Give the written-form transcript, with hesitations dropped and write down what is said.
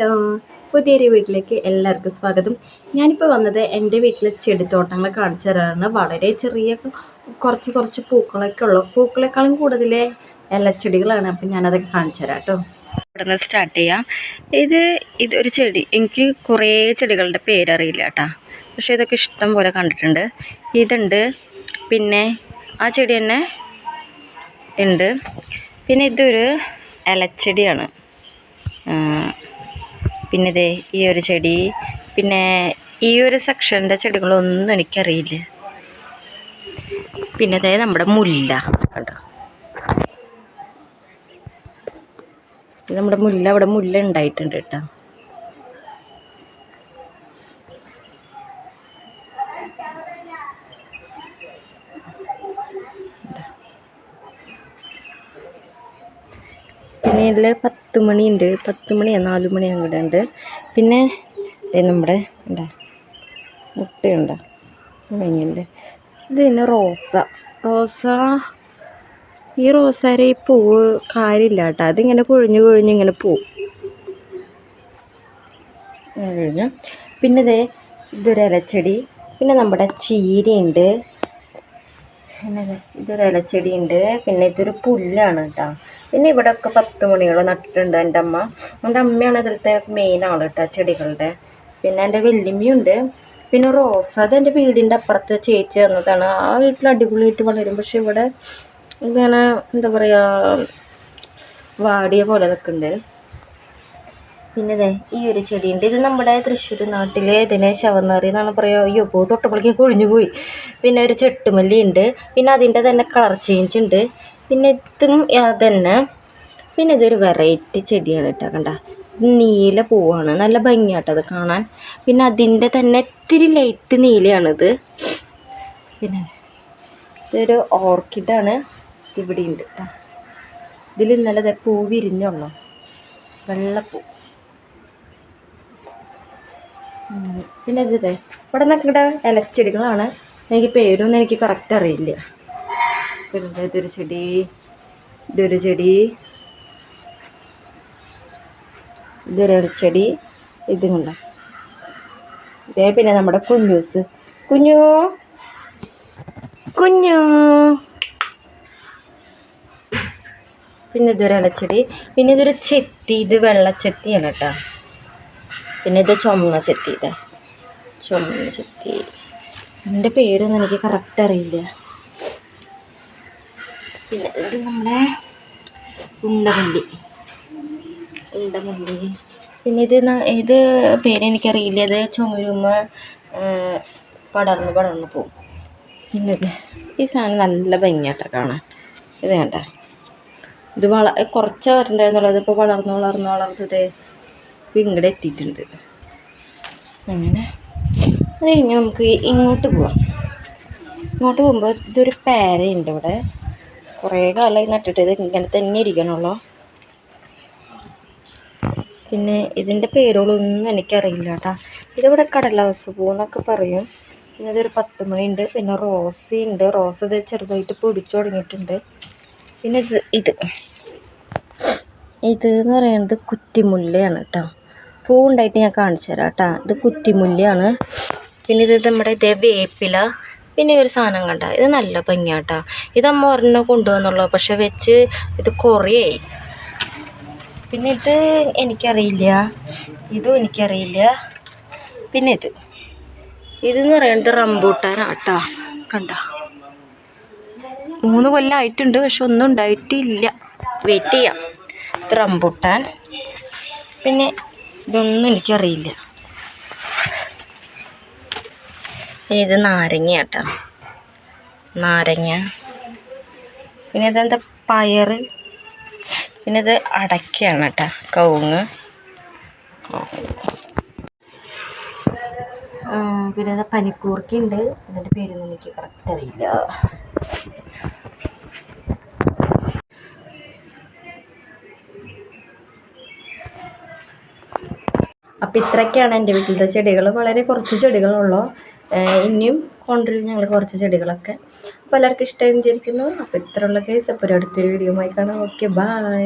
Hello, പുതിയൊരു വീട്ടിലേക്ക് എല്ലാവർക്കും സ്വാഗതം. ഞാനിപ്പോൾ വന്നത് എൻ്റെ വീട്ടിലെ ചെടിത്തോട്ടങ്ങൾ കാണിച്ചു തരാനാണ്. വളരെ ചെറിയ കുറച്ച് പൂക്കളൊക്കെ ഉള്ളു. പൂക്കളെക്കാളും കൂടുതൽ ഇലച്ചെടികളാണ്. അപ്പം ഞാനതൊക്കെ കാണിച്ചു തരാം കേട്ടോ. ഇവിടെ നിന്ന് സ്റ്റാർട്ട് ചെയ്യാം. ഇതൊരു ചെടി. എനിക്ക് കുറേ ചെടികളുടെ പേരറിയില്ല കേട്ടോ, പക്ഷേ ഇതൊക്കെ ഇഷ്ടം പോലെ കണ്ടിട്ടുണ്ട്. ഇതുണ്ട്, പിന്നെ ആ ചെടി തന്നെ ഉണ്ട്. പിന്നെ ഇതൊരു ഇലച്ചെടിയാണ്. പിന്നെ ഇതേ ഈ ഒരു ചെടി, പിന്നെ ഈ ഒരു സെക്ഷൻ്റെ ചെടികളൊന്നും എനിക്കറിയില്ല. പിന്നെ ഇതേ നമ്മുടെ മുല്ല കണ്ടോ, ഇത് നമ്മുടെ മുല്ല. അവിടെ മുല്ല ഉണ്ടായിട്ടുണ്ട് കേട്ടോ. പിന്നെ ഇതിൽ 10 മണി ഉണ്ട്, 10 മണിയോ 4 മണി അങ്ങോട്ട് ഉണ്ട്. പിന്നെ നമ്മുടെ എന്താ മുട്ടയുണ്ടോ മഞ്ഞൻ്റെ. ഇത് പിന്നെ റോസ. ഈ റോസാരെ ഈ പൂവ് കാര്യമില്ല കേട്ടോ, അതിങ്ങനെ കൊഴിഞ്ഞ് ഇങ്ങനെ പോവും. കഴിഞ്ഞു. പിന്നെ ഇതൊരു ഇലച്ചെടി. പിന്നെ നമ്മുടെ ചീരയുണ്ട്. പിന്നെ ഇതൊരു ഇലച്ചെടി ഉണ്ട്. പിന്നെ ഇതൊരു പുല്ലാണ് കേട്ടോ. പിന്നെ ഇവിടെയൊക്കെ 10 മണികൾ നട്ടിട്ടുണ്ട് എൻ്റെ അമ്മ. എൻ്റെ അമ്മയാണ് ഇതിലത്തെ മെയിൻ ആൾ കേട്ടോ ചെടികളുടെ. പിന്നെ എൻ്റെ വല്യമ്മയുണ്ട്. പിന്നെ റോസ്, അത് എൻ്റെ വീടിൻ്റെ അപ്പുറത്ത് ചേച്ചി തന്നതാണ്. ആ വീട്ടിൽ അടിപൊളിയായിട്ട് വളരും. പക്ഷെ ഇവിടെ ഇങ്ങനെ എന്താ പറയുക, വാടിയ പോലെ നിൽക്കുന്നുണ്ട്. പിന്നെ ഈ ഒരു ചെടിയുണ്ട്. ഇത് നമ്മുടെ തൃശ്ശൂർ നാട്ടിലെ ഇതിനെ ശവന്നാറി എന്നാണ് പറയുക. അയ്യോ, പൂ തൊട്ടപ്പോഴേക്കും കൊഴിഞ്ഞു പോയി. പിന്നെ ഒരു ചെട്ടുമല്ലി ഉണ്ട്. പിന്നെ അതിൻ്റെ തന്നെ കളർ ചേഞ്ച് ഉണ്ട്. പിന്നെ ഇതും അതന്നെ. പിന്നെ ഇതൊരു വെറൈറ്റി ചെടിയാണ് കേട്ടോ. കണ്ട, നീല പൂവാണ്, നല്ല ഭംഗിയാട്ടത് കാണാൻ. പിന്നെ അതിൻ്റെ തന്നെ ഇത്തിരി ലൈറ്റ് നീലയാണിത്. പിന്നെ ഇതൊരു ഓർക്കിഡാണ്. ഇവിടെ ഉണ്ട് കേട്ടോ. ഇതിൽ ഇന്നലെ പൂ വിരിഞ്ഞുള്ളൂ, വെള്ളപ്പൂ. പിന്നെ ഇവിടെ നിൽക്കുന്ന ഇലച്ചെടികളാണ്. എനിക്ക് പേരൊന്നും എനിക്ക് കറക്റ്റ് അറിയില്ല. പിന്നെ ഇതൊരു ചെടി, ഇതൊരു ഇലച്ചെടി. ഇതും കണ്ട. പിന്നെ നമ്മുടെ കുഞ്ഞു പിന്നെ ഇതൊരു ഇലച്ചെടി. പിന്നെ ഇതൊരു ചെത്തി, ഇത് വെള്ളച്ചെത്തിയാണ് കേട്ടോ. പിന്നെ ഇത് ചുമന്ന ചെത്തി. ഇതിൻ്റെ പേരൊന്നും എനിക്ക് കറക്റ്റ് അറിയില്ല. പിന്നെ ഇത് നമ്മുടെ ഉണ്ടമല്ലി. പിന്നെ ഇത് പേരെനിക്കറിയില്ല. ഇത് ചുമരുമ്മ പടർന്ന് പോവും. പിന്നെ ഈ സാധനം നല്ല ഭംഗിയാട്ടോ കാണാൻ. ഇത് വേണ്ട, ഇത് കുറച്ച് വരണ്ടായിരുന്നുള്ളൂ. ഇതിപ്പോൾ വളർന്നത് ഇങ്ങോട്ട് എത്തിയിട്ടുണ്ട്. അങ്ങനെ അത് കഴിഞ്ഞ് നമുക്ക് ഇങ്ങോട്ട് പോവാം. ഇങ്ങോട്ട് പോകുമ്പോൾ ഇതൊരു പേരയുണ്ട് ഇവിടെ. കുറേ കാലമായി നട്ടിട്ട്. ഇത് ഇങ്ങനെ തന്നെ ഇരിക്കണുള്ളൂ. പിന്നെ ഇതിൻ്റെ പേരുകളൊന്നും എനിക്കറിയില്ല കേട്ടോ. ഇതിവിടെ കടലാസ് പൂ എന്നൊക്കെ പറയും. പിന്നെ ഇതൊരു 10 മണി ഉണ്ട്. പിന്നെ റോസയുണ്ട്. റോസ് ഇത് ചെറുതായിട്ട് പൊടിച്ചു തുടങ്ങിയിട്ടുണ്ട്. പിന്നെ ഇതെന്ന് പറയുന്നത് കുറ്റിമുല്ലയാണ് കേട്ടോ. പൂ ഉണ്ടായിട്ട് ഞാൻ കാണിച്ചു തരാം കേട്ടോ. ഇത് കുറ്റിമുല്ലയാണ്. പിന്നെ ഇത് നമ്മുടെ വേപ്പില. പിന്നെ ഒരു സാധനം കണ്ട, ഇത് നല്ല ഭംഗിയാട്ടോ. ഇതമ്മ ഒരെണ്ണം കൊണ്ടുവന്നുള്ളൂ, പക്ഷെ വെച്ച് ഇത് കുറേയായി. പിന്നെ എനിക്കറിയില്ല, ഇതും എനിക്കറിയില്ല. പിന്നെ ഇതെന്ന് പറയുന്നത് റംബൂട്ടാനാട്ടോ. കണ്ട, 3 കൊല്ലമായിട്ടുണ്ട്, പക്ഷെ ഒന്നും ഉണ്ടായിട്ടില്ല. വെയിറ്റ് ചെയ്യാം. ഇത് റംബൂട്ടാൻ. പിന്നെ ഇതൊന്നും എനിക്കറിയില്ല. ഇത് നാരങ്ങ കേട്ടോ, നാരങ്ങ. പിന്നെ ഇതെന്താ പയറ്. പിന്നെ ഇത് അടയ്ക്കയാണ് കേട്ടോ, കവുങ്ങ്. പിന്നെ ഇത് പനിക്കൂർക്കയുണ്ട്. ഇതിൻ്റെ പേരൊന്നും എനിക്ക് കറക്റ്റ് അറിയില്ല. അപ്പം ഇത്രയൊക്കെയാണ് എൻ്റെ വീട്ടിലത്തെ ചെടികൾ. വളരെ കുറച്ച് ചെടികളുള്ളൂ. ഇനിയും കൊണ്ടുവരും ഞങ്ങൾ കുറച്ച് ചെടികളൊക്കെ. അപ്പോൾ എല്ലാവർക്കും ഇഷ്ടമായി വിചാരിക്കുന്നു. അപ്പോൾ ഇത്രയുള്ള കേസ്. അപ്പോൾ ഒരു അടുത്തൊരു വീഡിയോ ആയി കാണാം. Okay, by.